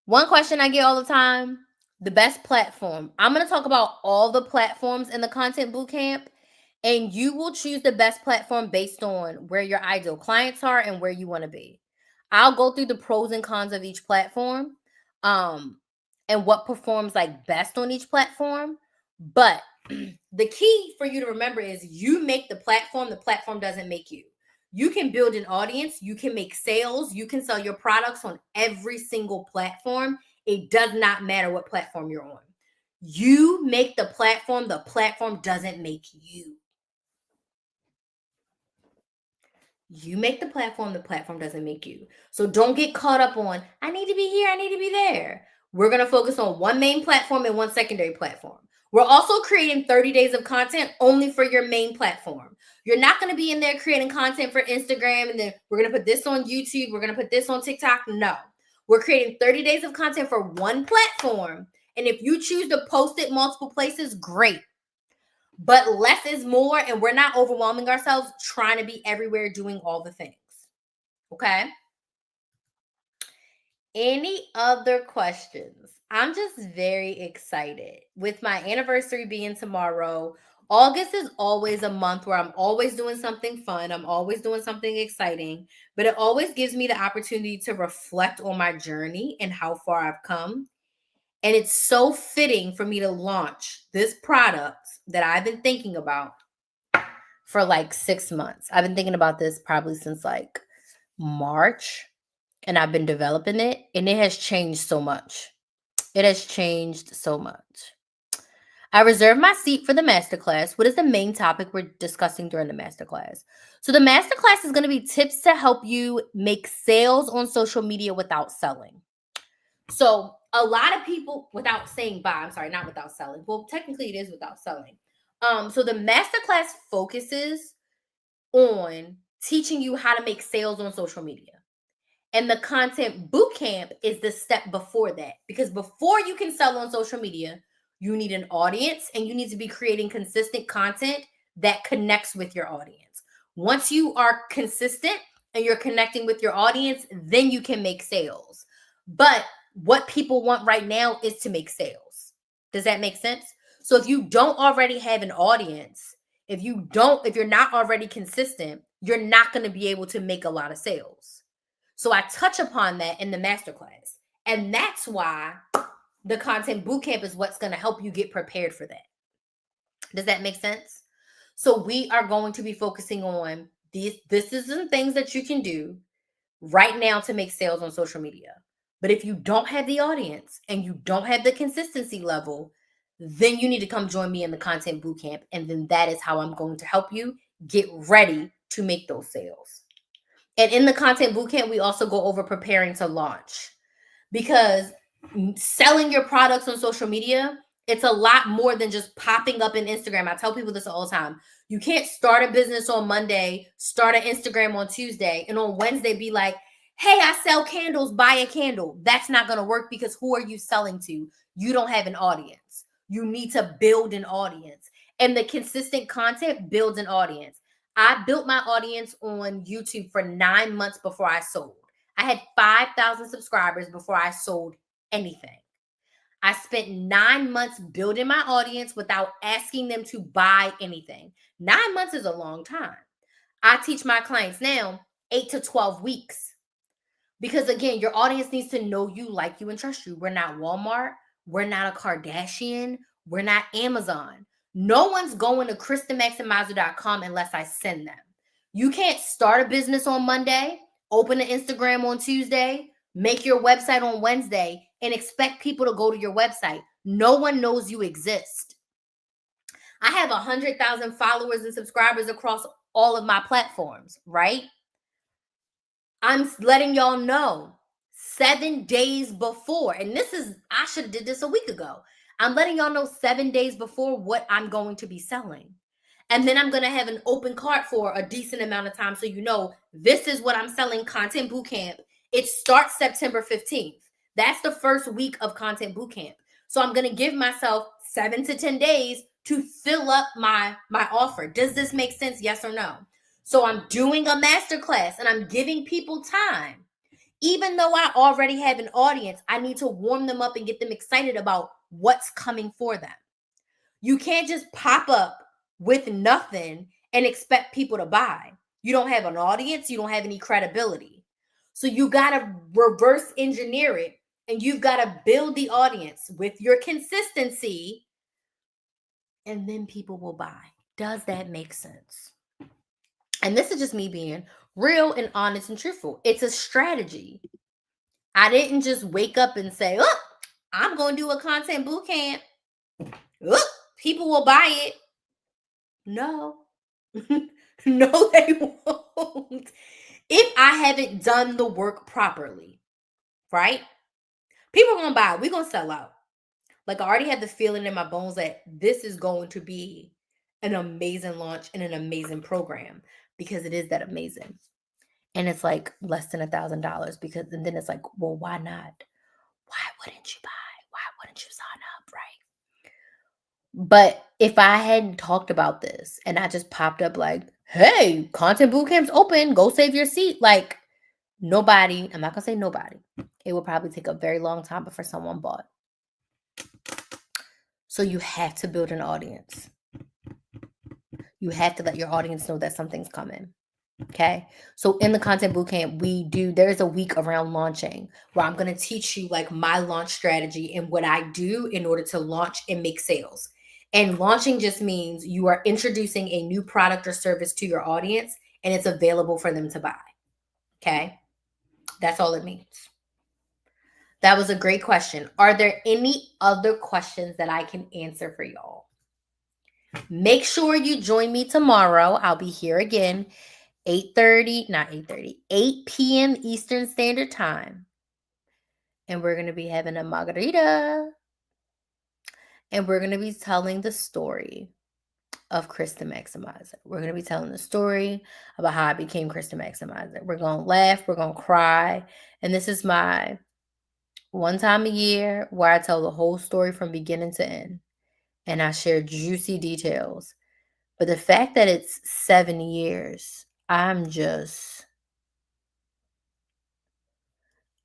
One question I get all the time, the best platform. I'm going to talk about all the platforms in the content bootcamp, and you will choose the best platform based on where your ideal clients are and where you want to be. I'll go through the pros and cons of each platform, and what performs like best on each platform. But the key for you to remember is you make the platform doesn't make you. You can build an audience, you can make sales, you can sell your products on every single platform. It does not matter what platform you're on. You make the platform doesn't make you. You make the platform doesn't make you. So don't get caught up on, I need to be here, I need to be there. We're going to focus on one main platform and one secondary platform. We're also creating 30 days of content only for your main platform. You're not going to be in there creating content for Instagram and then we're going to put this on YouTube, we're going to put this on TikTok. No. We're creating 30 days of content for one platform. And if you choose to post it multiple places, great. But less is more, and we're not overwhelming ourselves trying to be everywhere doing all the things. Okay? Any other questions? I'm just very excited. With my anniversary being tomorrow, August is always a month where I'm always doing something fun. I'm always doing something exciting, but it always gives me the opportunity to reflect on my journey and how far I've come. And it's so fitting for me to launch this product that I've been thinking about for like 6 months. I've been thinking about this probably since like March, and I've been developing it, and it has changed so much. It has changed so much. I reserved my seat for the masterclass. What is the main topic we're discussing during the masterclass? So the masterclass is going to be tips to help you make sales on social media without selling. So a lot of people, without saying buy, I'm sorry, not without selling. Well, technically it is without selling. So the masterclass focuses on teaching you how to make sales on social media. And the content bootcamp is the step before that. Because before you can sell on social media, you need an audience and you need to be creating consistent content that connects with your audience. Once you are consistent and you're connecting with your audience, then you can make sales. But what people want right now is to make sales. Does that make sense? So if you don't already have an audience, if you're not already consistent, you're not going to be able to make a lot of sales. So I touch upon that in the masterclass. And that's why the content bootcamp is what's going to help you get prepared for that. Does that make sense? So we are going to be focusing on these. This is some things that you can do right now to make sales on social media. But if you don't have the audience and you don't have the consistency level, then you need to come join me in the content bootcamp. And then that is how I'm going to help you get ready to make those sales. And in the content bootcamp, we also go over preparing to launch, because selling your products on social media, it's a lot more than just popping up in Instagram. I tell people this all the time. You can't start a business on Monday, start an Instagram on Tuesday, and on Wednesday be like, hey, I sell candles, buy a candle. That's not going to work, because who are you selling to? You don't have an audience. You need to build an audience. And the consistent content builds an audience. I built my audience on YouTube for 9 months before I sold. I had 5,000 subscribers before I sold anything. I spent 9 months building my audience without asking them to buy anything. 9 months is a long time. I teach my clients now 8 to 12 weeks. Because again, your audience needs to know you, like you, and trust you. We're not Walmart. We're not a Kardashian. We're not Amazon. No one's going to KristenMaximizer.com unless I send them. You can't start a business on Monday, open an Instagram on Tuesday, make your website on Wednesday, and expect people to go to your website. No one knows you exist. I have 100,000 followers and subscribers across all of my platforms, right? I'm letting y'all know 7 days before, and I should have did this a week ago. I'm letting y'all know 7 days before what I'm going to be selling. And then I'm going to have an open cart for a decent amount of time. So, you know, this is what I'm selling, Content Bootcamp. It starts September 15th. That's the first week of Content Bootcamp. So I'm going to give myself 7 to 10 days to fill up my offer. Does this make sense? Yes or no? So I'm doing a masterclass and I'm giving people time. Even though I already have an audience, I need to warm them up and get them excited about what's coming for them. You can't just pop up with nothing and expect people to buy. You don't have an audience, you don't have any credibility. So you got to reverse engineer it, and you've got to build the audience with your consistency, and then people will buy. Does that make sense? And this is just me being real and honest and truthful. It's a strategy. I didn't just wake up and say, oh, I'm going to do a content boot camp. Oh, people will buy it. No. No, they won't. If I haven't done the work properly, right? People are going to buy. We're going to sell out. Like, I already have the feeling in my bones that this is going to be an amazing launch and an amazing program, because it is that amazing. And it's like less than $1,000, because, and then it's like, well, why not? Why wouldn't you buy? Why wouldn't you sign up, right? But if I hadn't talked about this and I just popped up like, hey, Content Bootcamp's open, go save your seat. Like, nobody, I'm not going to say nobody. It would probably take a very long time before someone bought. So you have to build an audience. You have to let your audience know that something's coming. Okay. So in the Content Bootcamp, there's a week around launching where I'm going to teach you like my launch strategy and what I do in order to launch and make sales. And launching just means you are introducing a new product or service to your audience and it's available for them to buy. Okay. That's all it means. That was a great question. Are there any other questions that I can answer for y'all? Make sure you join me tomorrow. I'll be here again, 8 p.m. Eastern Standard Time. And we're going to be having a margarita. And we're going to be telling the story of Kristen Maximizer. We're going to be telling the story about how I became Kristen Maximizer. We're going to laugh. We're going to cry. And this is my one time a year where I tell the whole story from beginning to end. And I share juicy details. But the fact that it's 7 years, I'm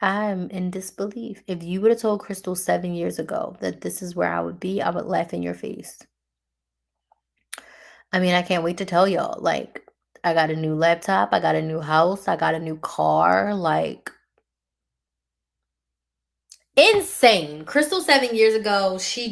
in disbelief. If you would have told Crystal 7 years ago that this is where I would be, I would laugh in your face. I mean, I can't wait to tell y'all. Like, I got a new laptop, I got a new house, I got a new car. Like, insane. Crystal 7 years ago, she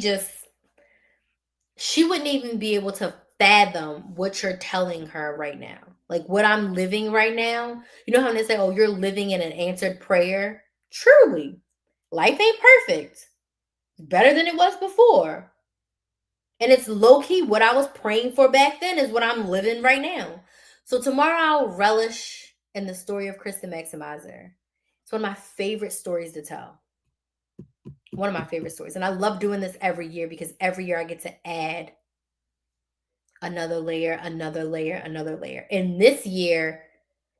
wouldn't even be able to fathom what you're telling her right now. Like what I'm living right now. You know how they say, oh, you're living in an answered prayer? Truly. Life ain't perfect. It's better than it was before. And it's low-key what I was praying for back then is what I'm living right now. So tomorrow I'll relish in the story of Kristen Maximizer. It's one of my favorite stories to tell. One of my favorite stories. And I love doing this every year because every year I get to add another layer, another layer, another layer. And this year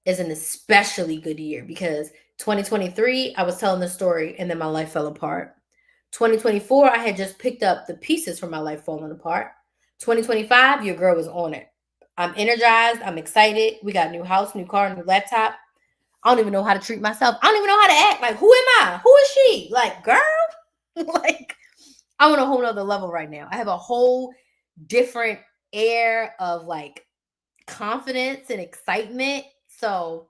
is an especially good year because 2023, I was telling the story and then my life fell apart. 2024, I had just picked up the pieces from my life falling apart. 2025, your girl was on it. I'm energized. I'm excited. We got a new house, new car, new laptop. I don't even know how to treat myself. I don't even know how to act. Like, who am I? Who is she? Like, girl, like, I'm on a whole nother level right now. I have a whole different air of like confidence and excitement. So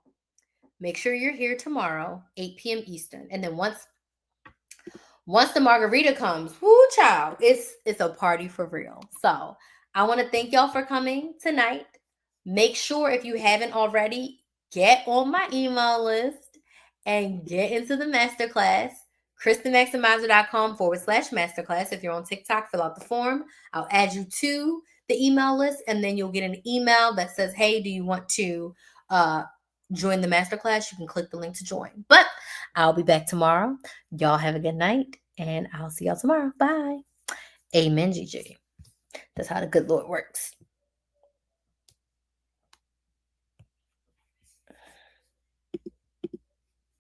make sure you're here tomorrow, 8 p.m. Eastern. And then once the margarita comes, whoo child, it's a party for real. So I want to thank y'all for coming tonight. Make sure if you haven't already, get on my email list and get into the masterclass. KristenMaximizer.com/masterclass. If you're on TikTok, fill out the form. I'll add you to the email list, and then you'll get an email that says, hey, do you want to join the masterclass? You can click the link to join. But I'll be back tomorrow. Y'all have a good night, and I'll see y'all tomorrow. Bye. Amen, Gigi. That's how the good Lord works.